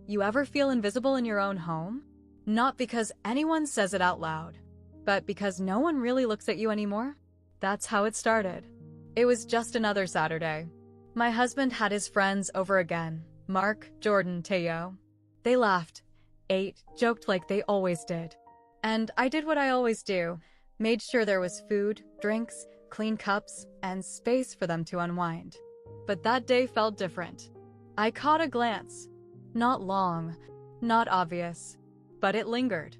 You ever feel invisible in your own home? Not because anyone says it out loud, but because no one really looks at you anymore? That's how it started. It was just another Saturday. My husband had his friends over again, Mark, Jordan, Teo. They laughed, ate, joked like they always did. And I did what I always do, made sure there was food, drinks, clean cups, and space for them to unwind. But that day felt different. I caught a glance. Not long, not obvious, but it lingered.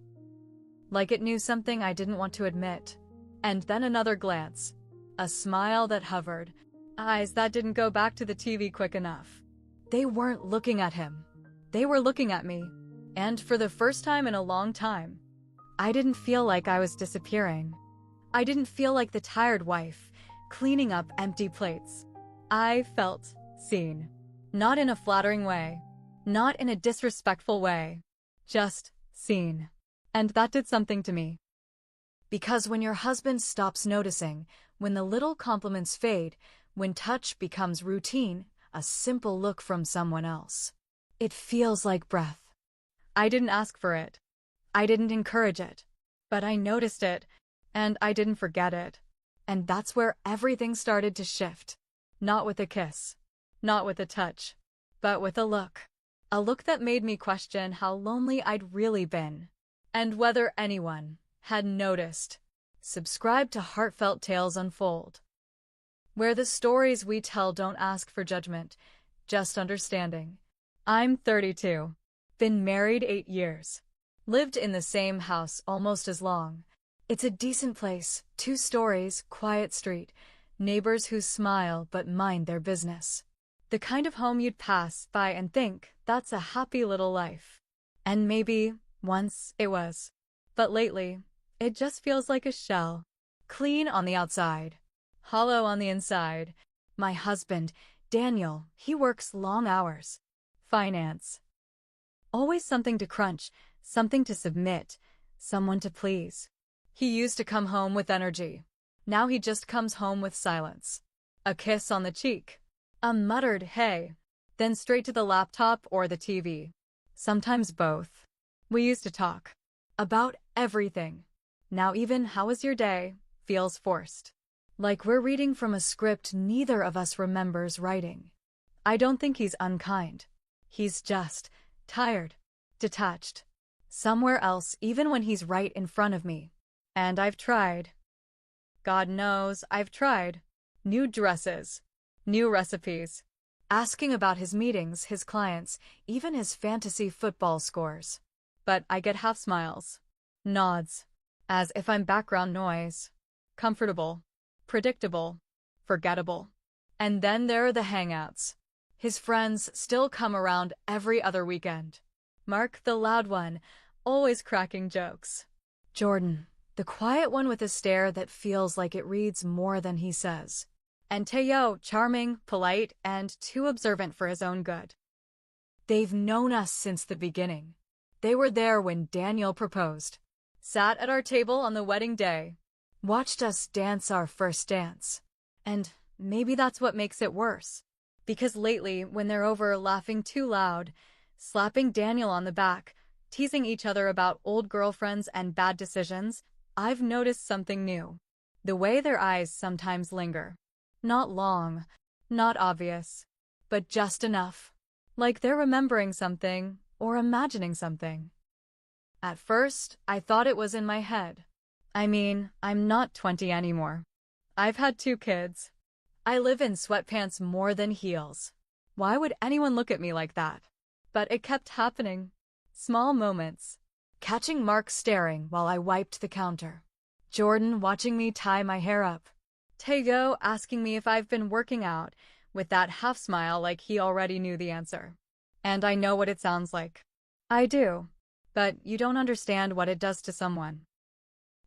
Like it knew something I didn't want to admit. And then another glance. A smile that hovered. Eyes that didn't go back to the TV quick enough. They weren't looking at him. They were looking at me. And for the first time in a long time, I didn't feel like I was disappearing. I didn't feel like the tired wife, cleaning up empty plates. I felt seen. Not in a flattering way. Not in a disrespectful way. Just seen. And that did something to me. Because when your husband stops noticing, when the little compliments fade, when touch becomes routine, a simple look from someone else, it feels like breath. I didn't ask for it. I didn't encourage it. But I noticed it, and I didn't forget it. And that's where everything started to shift. Not with a kiss. Not with a touch. But with a look. A look that made me question how lonely I'd really been. And whether anyone had noticed. Subscribe to Heartfelt Tales Unfold, where the stories we tell don't ask for judgment, just understanding. I'm 32. Been married 8 years. Lived in the same house almost as long. It's a decent place, 2 stories, quiet street, neighbors who smile but mind their business. The kind of home you'd pass by and think, that's a happy little life. And maybe, once, it was. But lately, it just feels like a shell. Clean on the outside. Hollow on the inside. My husband, Daniel, he works long hours. Finance. Always something to crunch, something to submit, someone to please. He used to come home with energy. Now he just comes home with silence. A kiss on the cheek. A muttered hey. Then straight to the laptop or the TV. Sometimes both. We used to talk. About everything. Now even how was your day feels forced. Like we're reading from a script neither of us remembers writing. I don't think he's unkind. He's just tired. Detached. Somewhere else even when he's right in front of me. And I've tried. God knows I've tried. New dresses. New recipes. Asking about his meetings, his clients, even his fantasy football scores. But I get half smiles. Nods. As if I'm background noise. Comfortable. Predictable. Forgettable. And then there are the hangouts. His friends still come around every other weekend. Mark, the loud one, always cracking jokes. Jordan, the quiet one with a stare that feels like it reads more than he says. And Teo, charming, polite, and too observant for his own good. They've known us since the beginning. They were there when Daniel proposed. Sat at our table on the wedding day. Watched us dance our first dance. And maybe that's what makes it worse. Because lately, when they're over laughing too loud, slapping Daniel on the back, teasing each other about old girlfriends and bad decisions, I've noticed something new. The way their eyes sometimes linger. Not long, not obvious, but just enough. Like they're remembering something or imagining something. At first, I thought it was in my head. I mean, I'm not 20 anymore. I've had 2 kids. I live in sweatpants more than heels. Why would anyone look at me like that? But it kept happening. Small moments. Catching Mark staring while I wiped the counter. Jordan watching me tie my hair up. Teo asking me if I've been working out, with that half smile like he already knew the answer. And I know what it sounds like. I do. But you don't understand what it does to someone.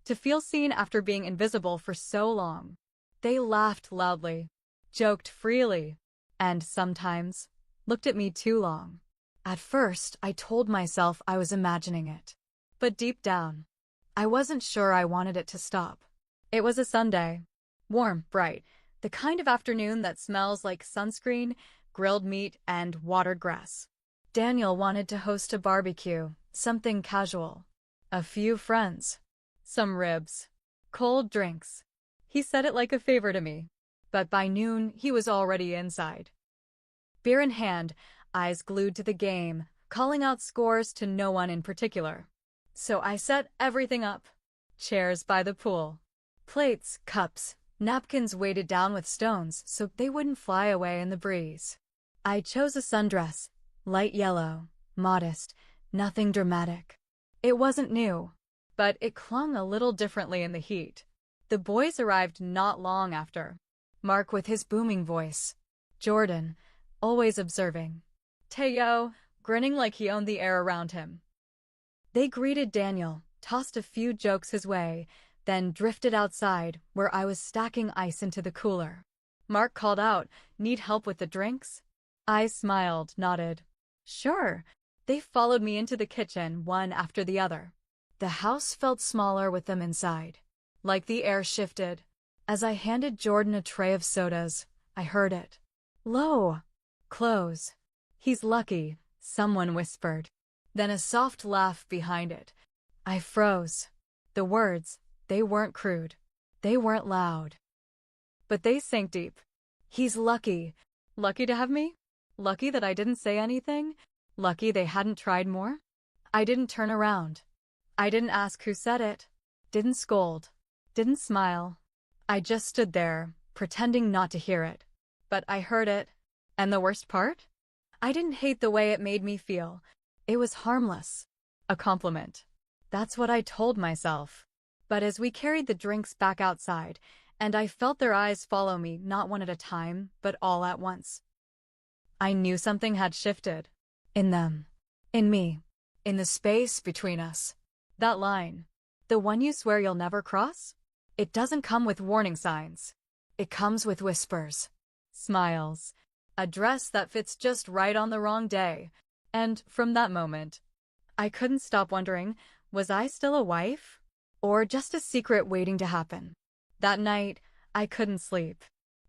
To feel seen after being invisible for so long. They laughed loudly, joked freely, and sometimes looked at me too long. At first, I told myself I was imagining it. But deep down, I wasn't sure I wanted it to stop. It was a Sunday. Warm, bright, the kind of afternoon that smells like sunscreen, grilled meat, and watered grass. Daniel wanted to host a barbecue, something casual. A few friends. Some ribs. Cold drinks. He said it like a favor to me. But by noon, he was already inside. Beer in hand, eyes glued to the game, calling out scores to no one in particular. So I set everything up. Chairs by the pool. Plates, cups, napkins weighted down with stones so they wouldn't fly away in the breeze. I chose a sundress, light yellow, modest, nothing dramatic. It wasn't new, but it clung a little differently in the heat. The boys arrived not long after. Mark with his booming voice. Jordan, always observing. Teo, grinning like he owned the air around him. They greeted Daniel, tossed a few jokes his way, then drifted outside, where I was stacking ice into the cooler. Mark called out, "Need help with the drinks?" I smiled, nodded. Sure. They followed me into the kitchen, one after the other. The house felt smaller with them inside. Like the air shifted. As I handed Jordan a tray of sodas, I heard it. Low. Close. He's lucky, someone whispered. Then a soft laugh behind it. I froze. The words, they weren't crude. They weren't loud. But they sank deep. He's lucky. Lucky to have me? Lucky that I didn't say anything? Lucky they hadn't tried more? I didn't turn around. I didn't ask who said it. Didn't scold. Didn't smile. I just stood there, pretending not to hear it. But I heard it. And the worst part? I didn't hate the way it made me feel. It was harmless. A compliment. That's what I told myself. But as we carried the drinks back outside, and I felt their eyes follow me not one at a time, but all at once, I knew something had shifted. In them. In me. In the space between us. That line. The one you swear you'll never cross? It doesn't come with warning signs. It comes with whispers. Smiles. A dress that fits just right on the wrong day. And from that moment, I couldn't stop wondering, was I still a wife? Or just a secret waiting to happen? That night, I couldn't sleep.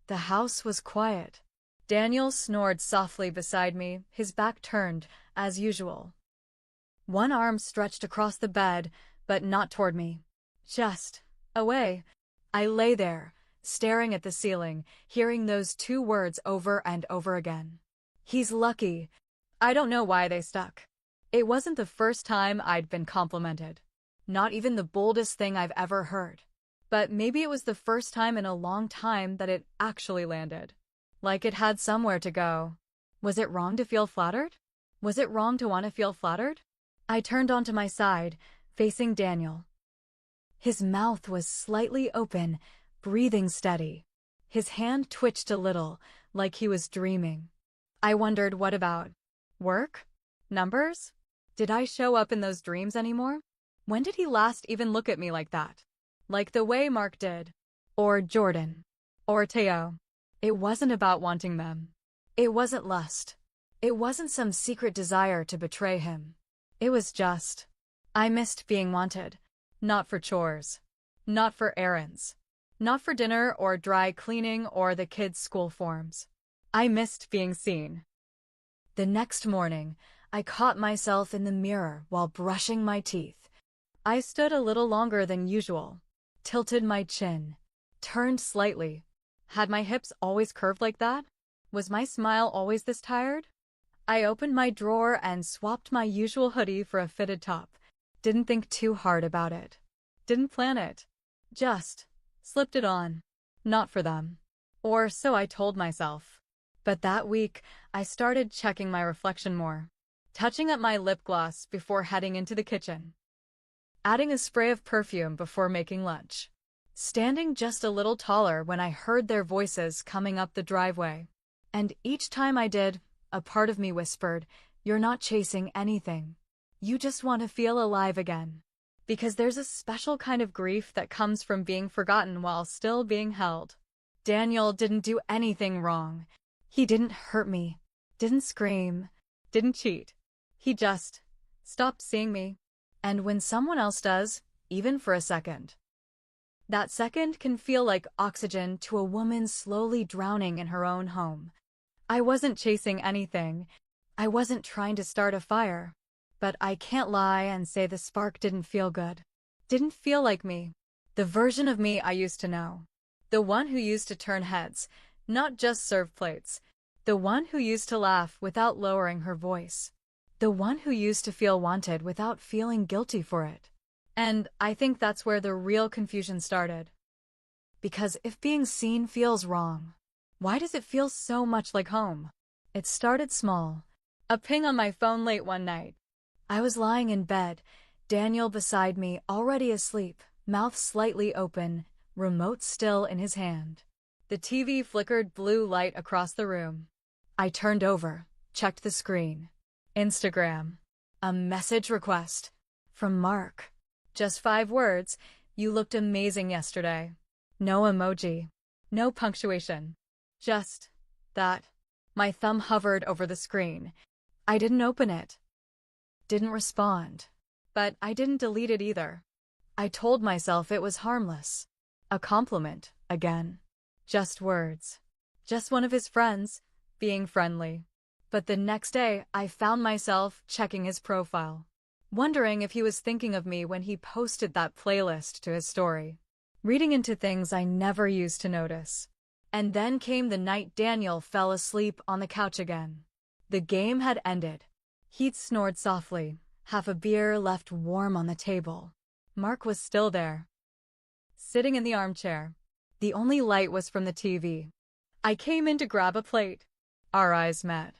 The house was quiet. Daniel snored softly beside me, his back turned, as usual. One arm stretched across the bed, but not toward me. Just away. I lay there, staring at the ceiling, hearing those two words over and over again. He's lucky. I don't know why they stuck. It wasn't the first time I'd been complimented. Not even the boldest thing I've ever heard. But maybe it was the first time in a long time that it actually landed. Like it had somewhere to go. Was it wrong to feel flattered? Was it wrong to want to feel flattered? I turned onto my side, facing Daniel. His mouth was slightly open, breathing steady. His hand twitched a little, like he was dreaming. I wondered, what about? Work? Numbers? Did I show up in those dreams anymore? When did he last even look at me like that? Like the way Mark did. Or Jordan. Or Teo. It wasn't about wanting them. It wasn't lust. It wasn't some secret desire to betray him. It was just, I missed being wanted. Not for chores. Not for errands. Not for dinner or dry cleaning or the kids' school forms. I missed being seen. The next morning, I caught myself in the mirror while brushing my teeth. I stood a little longer than usual, tilted my chin, turned slightly. Had my hips always curved like that? Was my smile always this tired? I opened my drawer and swapped my usual hoodie for a fitted top. Didn't think too hard about it. Didn't plan it. Just slipped it on. Not for them. Or so I told myself. But that week, I started checking my reflection more. Touching up my lip gloss before heading into the kitchen. Adding a spray of perfume before making lunch. Standing just a little taller when I heard their voices coming up the driveway. And each time I did, a part of me whispered, "You're not chasing anything. You just want to feel alive again." Because there's a special kind of grief that comes from being forgotten while still being held. Daniel didn't do anything wrong. He didn't hurt me, didn't scream, didn't cheat. He just stopped seeing me. And when someone else does, even for a second, that second can feel like oxygen to a woman slowly drowning in her own home. I wasn't chasing anything. I wasn't trying to start a fire. But I can't lie and say the spark didn't feel good. Didn't feel like me. The version of me I used to know. The one who used to turn heads, not just serve plates. The one who used to laugh without lowering her voice. The one who used to feel wanted without feeling guilty for it. And I think that's where the real confusion started. Because if being seen feels wrong, why does it feel so much like home? It started small. A ping on my phone late one night. I was lying in bed, Daniel beside me, already asleep, mouth slightly open, remote still in his hand. The TV flickered blue light across the room. I turned over, checked the screen. Instagram. A message request. From Mark. Just 5 words, "You looked amazing yesterday." No emoji. No punctuation. Just that. My thumb hovered over the screen. I didn't open it. Didn't respond. But I didn't delete it either. I told myself it was harmless. A compliment, again. Just words. Just one of his friends, being friendly. But the next day, I found myself checking his profile, wondering if he was thinking of me when he posted that playlist to his story, reading into things I never used to notice. And then came the night Daniel fell asleep on the couch again. The game had ended. He'd snored softly, half a beer left warm on the table. Mark was still there, sitting in the armchair. The only light was from the TV. I came in to grab a plate. Our eyes met.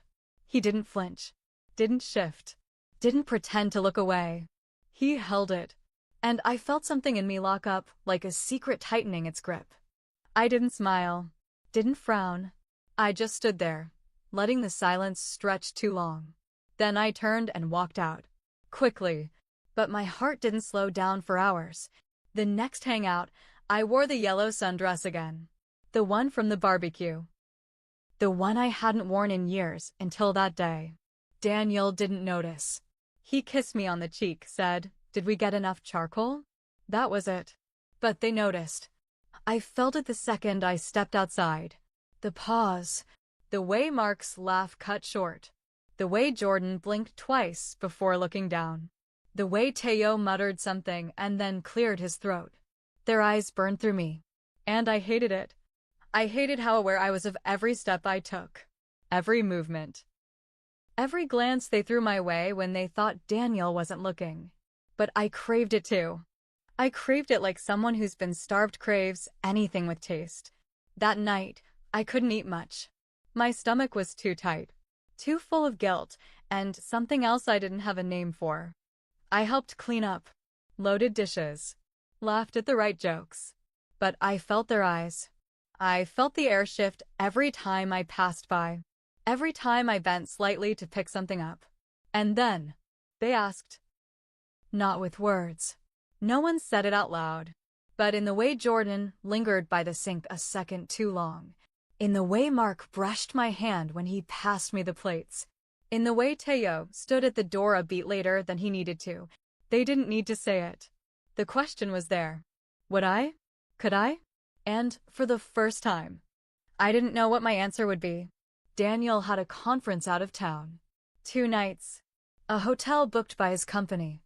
He didn't flinch, didn't shift, didn't pretend to look away. He held it, and I felt something in me lock up, like a secret tightening its grip. I didn't smile, didn't frown. I just stood there, letting the silence stretch too long. Then I turned and walked out, quickly, but my heart didn't slow down for hours. The next hangout, I wore the yellow sundress again. The one from the barbecue. The one I hadn't worn in years until that day. Daniel didn't notice. He kissed me on the cheek, said, "Did we get enough charcoal?" That was it. But they noticed. I felt it the second I stepped outside. The pause. The way Mark's laugh cut short. The way Jordan blinked twice before looking down. The way Teo muttered something and then cleared his throat. Their eyes burned through me. And I hated it. I hated how aware I was of every step I took. Every movement. Every glance they threw my way when they thought Daniel wasn't looking. But I craved it too. I craved it like someone who's been starved craves anything with taste. That night, I couldn't eat much. My stomach was too tight, too full of guilt, and something else I didn't have a name for. I helped clean up, loaded dishes, laughed at the right jokes. But I felt their eyes. I felt the air shift every time I passed by, every time I bent slightly to pick something up. And then, they asked. Not with words. No one said it out loud. But in the way Jordan lingered by the sink a second too long. In the way Mark brushed my hand when he passed me the plates. In the way Teo stood at the door a beat later than he needed to. They didn't need to say it. The question was there. Would I? Could I? And for the first time, I didn't know what my answer would be. Daniel had a conference out of town. 2 nights. A hotel booked by his company.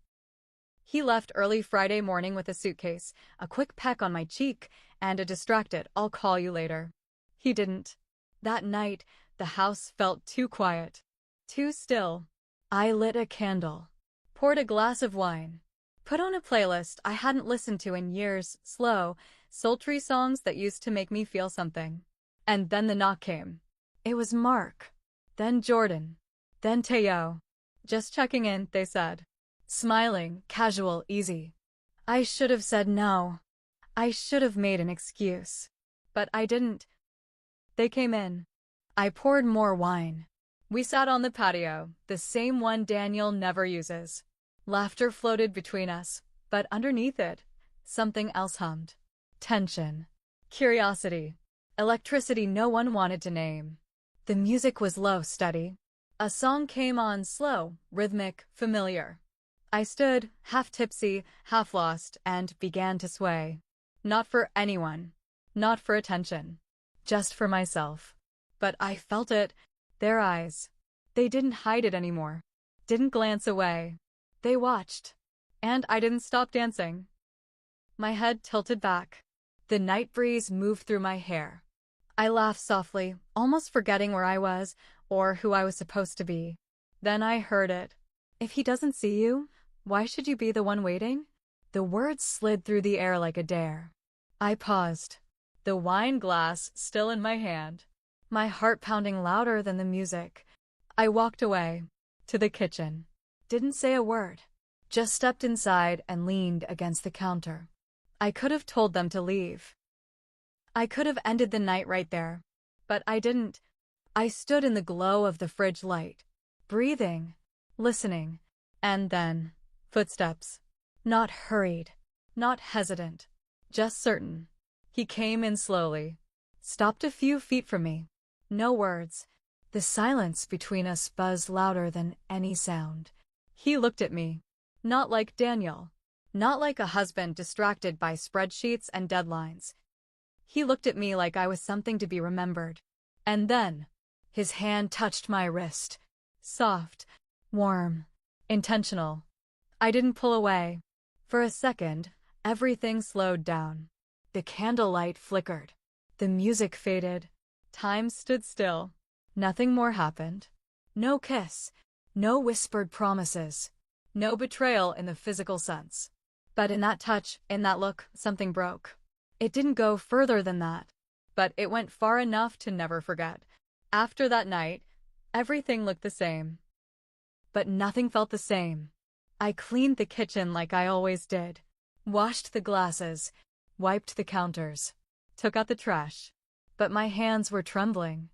He left early Friday morning with a suitcase, a quick peck on my cheek, and a distracted, "I'll call you later." He didn't. That night, the house felt too quiet, too still. I lit a candle, poured a glass of wine, put on a playlist I hadn't listened to in years, slow, sultry songs that used to make me feel something. And then the knock came. It was Mark. Then Jordan. Then Teo. "Just checking in," they said. Smiling, casual, easy. I should have said no. I should have made an excuse. But I didn't. They came in. I poured more wine. We sat on the patio, the same one Daniel never uses. Laughter floated between us, but underneath it, something else hummed. Tension. Curiosity. Electricity no one wanted to name. The music was low, steady. A song came on slow, rhythmic, familiar. I stood, half tipsy, half lost, and began to sway. Not for anyone. Not for attention. Just for myself. But I felt it. Their eyes. They didn't hide it anymore. Didn't glance away. They watched. And I didn't stop dancing. My head tilted back. The night breeze moved through my hair. I laughed softly, almost forgetting where I was or who I was supposed to be. Then I heard it. If he doesn't see you, why should you be the one waiting? The words slid through the air like a dare. I paused, the wine glass still in my hand, my heart pounding louder than the music. I walked away, to the kitchen. Didn't say a word. Just stepped inside and leaned against the counter. I could have told them to leave. I could have ended the night right there. But I didn't. I stood in the glow of the fridge light, breathing, listening, and then, footsteps. Not hurried, not hesitant, just certain. He came in slowly, stopped a few feet from me. No words. The silence between us buzzed louder than any sound. He looked at me, not like Daniel, not like a husband distracted by spreadsheets and deadlines. He looked at me like I was something to be remembered. And then, his hand touched my wrist. Soft, warm, intentional. I didn't pull away. For a second, everything slowed down. The candlelight flickered. The music faded. Time stood still. Nothing more happened. No kiss. No whispered promises. No betrayal in the physical sense. But in that touch, in that look, something broke. It didn't go further than that. But it went far enough to never forget. After that night, everything looked the same. But nothing felt the same. I cleaned the kitchen like I always did. Washed the glasses. Wiped the counters. Took out the trash. But my hands were trembling.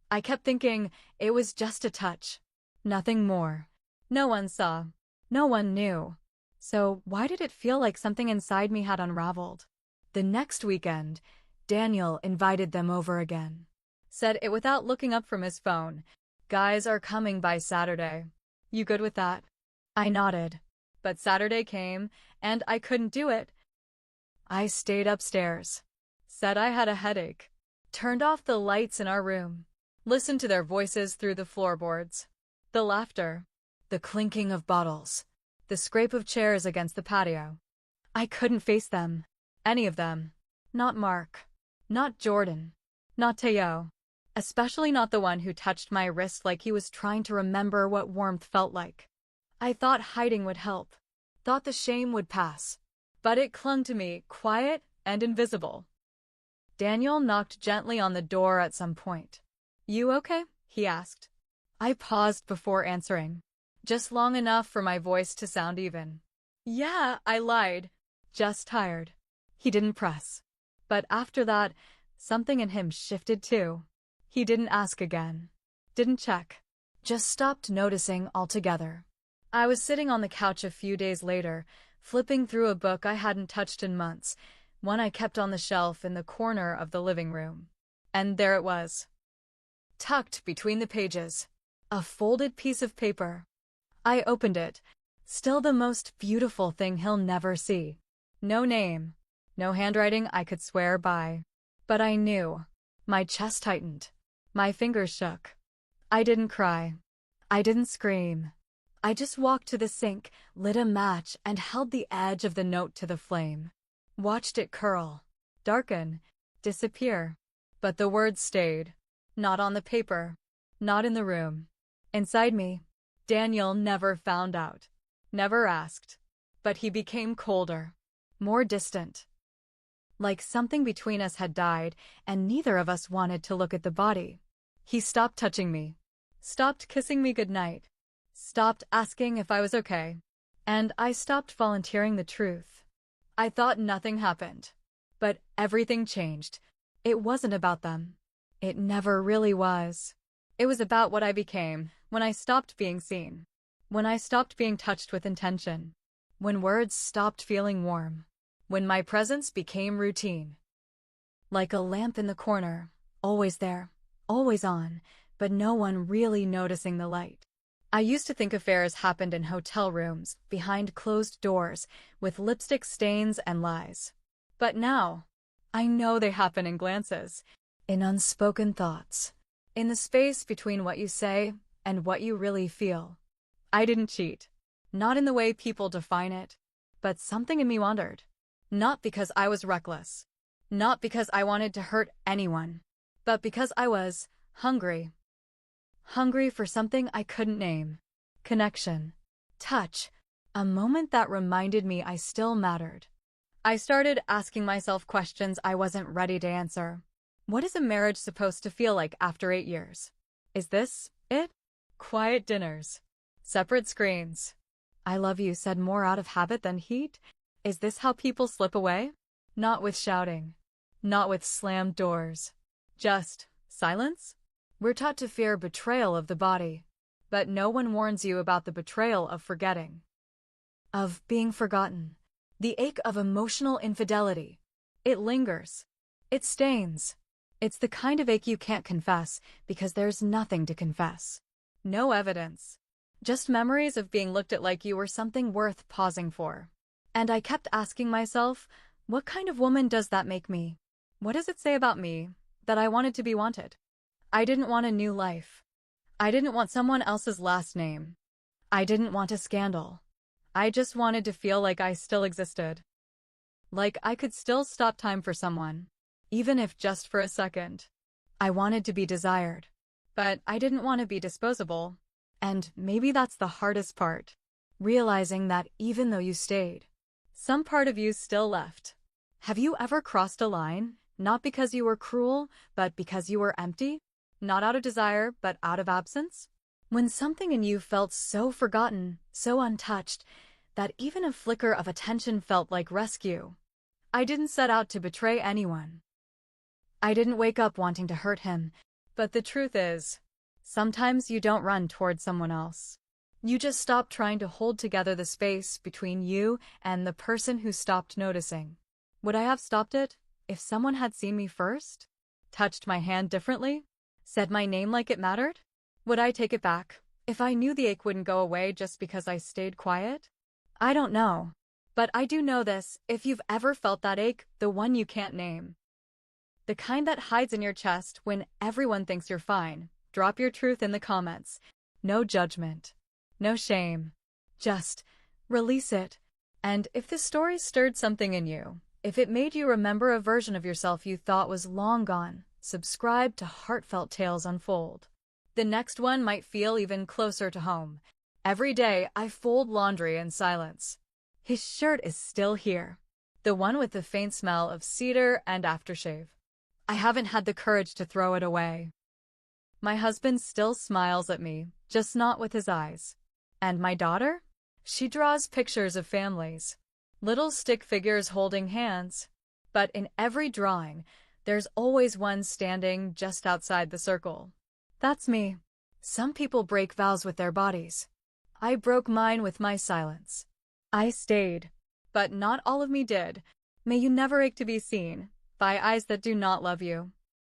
I kept thinking it was just a touch. Nothing more. No one saw. No one knew. So why did it feel like something inside me had unraveled? The next weekend, Daniel invited them over again. Said it without looking up from his phone. Guys are coming by Saturday. You good with that? I nodded. But Saturday came, and I couldn't do it. I stayed upstairs. Said I had a headache. Turned off the lights in our room. Listened to their voices through the floorboards. The laughter. The clinking of bottles. The scrape of chairs against the patio. I couldn't face them. Any of them. Not Mark. Not Jordan. Not Teo. Especially not the one who touched my wrist like he was trying to remember what warmth felt like. I thought hiding would help. Thought the shame would pass. But it clung to me, quiet and invisible. Daniel knocked gently on the door at some point. You okay? He asked. I paused before answering. Just long enough for my voice to sound even. Yeah, I lied. Just tired. He didn't press. But after that, something in him shifted too. He didn't ask again. Didn't check. Just stopped noticing altogether. I was sitting on the couch a few days later, flipping through a book I hadn't touched in months, one I kept on the shelf in the corner of the living room. And there it was. Tucked between the pages. A folded piece of paper. I opened it. Still the most beautiful thing he'll never see. No name. No handwriting I could swear by. But I knew. My chest tightened. My fingers shook. I didn't cry. I didn't scream. I just walked to the sink, lit a match, and held the edge of the note to the flame. Watched it curl, darken, disappear. But the words stayed. Not on the paper. Not in the room. Inside me. Daniel never found out. Never asked. But he became colder. More distant. Like something between us had died, and neither of us wanted to look at the body. He stopped touching me. Stopped kissing me goodnight. Stopped asking if I was okay. And I stopped volunteering the truth. I thought nothing happened. But everything changed. It wasn't about them. It never really was. It was about what I became when I stopped being seen. When I stopped being touched with intention. When words stopped feeling warm. When my presence became routine. Like a lamp in the corner, always there, always on, but no one really noticing the light. I used to think affairs happened in hotel rooms, behind closed doors, with lipstick stains and lies. But now, I know they happen in glances, in unspoken thoughts, in the space between what you say and what you really feel. I didn't cheat. Not in the way people define it, but something in me wandered. Not because I was reckless. Not because I wanted to hurt anyone, but because I was hungry. Hungry for something I couldn't name. Connection. Touch. A moment that reminded me I still mattered. I started asking myself questions I wasn't ready to answer. What is a marriage supposed to feel like after 8 years? Is this it? Quiet dinners. Separate screens. I love you said more out of habit than heat? Is this how people slip away? Not with shouting. Not with slammed doors. Just silence? We're taught to fear betrayal of the body, but no one warns you about the betrayal of forgetting. Of being forgotten. The ache of emotional infidelity. It lingers. It stains. It's the kind of ache you can't confess because there's nothing to confess. No evidence. Just memories of being looked at like you were something worth pausing for. And I kept asking myself, what kind of woman does that make me? What does it say about me that I wanted to be wanted? I didn't want a new life. I didn't want someone else's last name. I didn't want a scandal. I just wanted to feel like I still existed. Like I could still stop time for someone, even if just for a second. I wanted to be desired, but I didn't want to be disposable. And maybe that's the hardest part, realizing that even though you stayed, some part of you still left. Have you ever crossed a line, not because you were cruel, but because you were empty? Not out of desire, but out of absence? When something in you felt so forgotten, so untouched, that even a flicker of attention felt like rescue. I didn't set out to betray anyone. I didn't wake up wanting to hurt him, but the truth is, sometimes you don't run toward someone else. You just stop trying to hold together the space between you and the person who stopped noticing. Would I have stopped it if someone had seen me first? Touched my hand differently? Said my name like it mattered? Would I take it back if I knew the ache wouldn't go away just because I stayed quiet? I don't know. But I do know this, if you've ever felt that ache, the one you can't name. The kind that hides in your chest when everyone thinks you're fine. Drop your truth in the comments. No judgment. No shame. Just release it. And if this story stirred something in you, if it made you remember a version of yourself you thought was long gone, subscribe to Heartfelt Tales Unfold. The next one might feel even closer to home. Every day, I fold laundry in silence. His shirt is still here. The one with the faint smell of cedar and aftershave. I haven't had the courage to throw it away. My husband still smiles at me, just not with his eyes. And my daughter? She draws pictures of families. Little stick figures holding hands. But in every drawing, there's always one standing just outside the circle. That's me. Some people break vows with their bodies. I broke mine with my silence. I stayed. But not all of me did. May you never ache to be seen by eyes that do not love you.